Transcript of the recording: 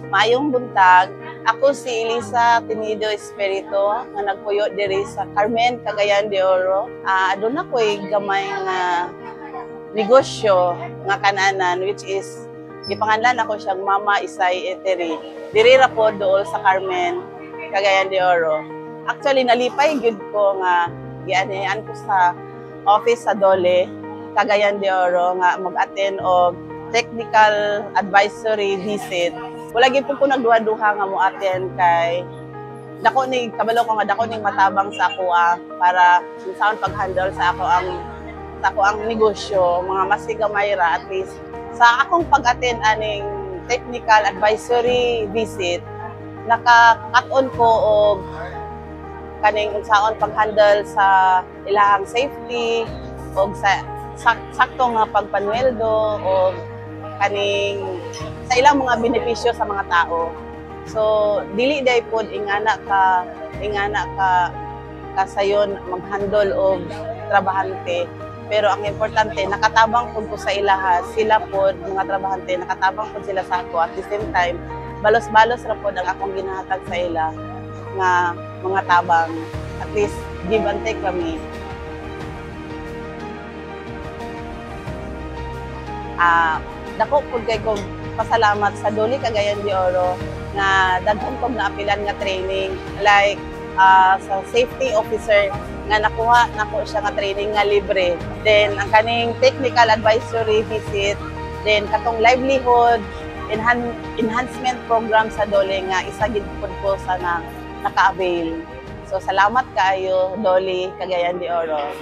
Maayong buntag, ako si Elisa Tinido Espirito nga nagpuyo diri sa Carmen, Cagayan de Oro. Aduna ko'y gamay nga negosyo nga kananan which is gipanganlan ako siyang Mama Isay Eatery. Diri ra po dool sa Carmen, Cagayan de Oro. Actually nalipay gud ko nga gianihan ko sa office sa Dole, Cagayan de Oro nga mag-attend og technical advisory visit. Wala gyud ko nagduha-duha nga mo attend kay dako ni kabalo ko nga dako ning matabang sa ako para unsaon pag-handle sa ako ang negosyo, mga maski gamay ra at least sa akong pag-attend aning technical advisory visit naka-cut-on ko og kaning unsaon pag-handle sa ilahang safety og sa sakto nga pagpanueldo o kaning sa ilang mga benepisyo sa mga tao. So dili day pod ingana ka kasayon mag-handle og trabahante, pero ang importante nakatabang pod ko sa ilaha, sila pod mga trabahante nakatabang pod sila sa ako, at the same time balos-balos ra pod ang akong ginahatag sa ila nga mga tabang, at least give and take kami. Dako pud kay ko pasalamat sa Dole Cagayan de Oro nga daghan kog naapilan nga training like sa safety officer nga nakuha nako siya nga training nga libre. Then ang kaning technical advisory visit, then katong livelihood enhancement program sa Dole nga isa gid pud ko sa naka-avail. So salamat kaayo Dole Cagayan de Oro.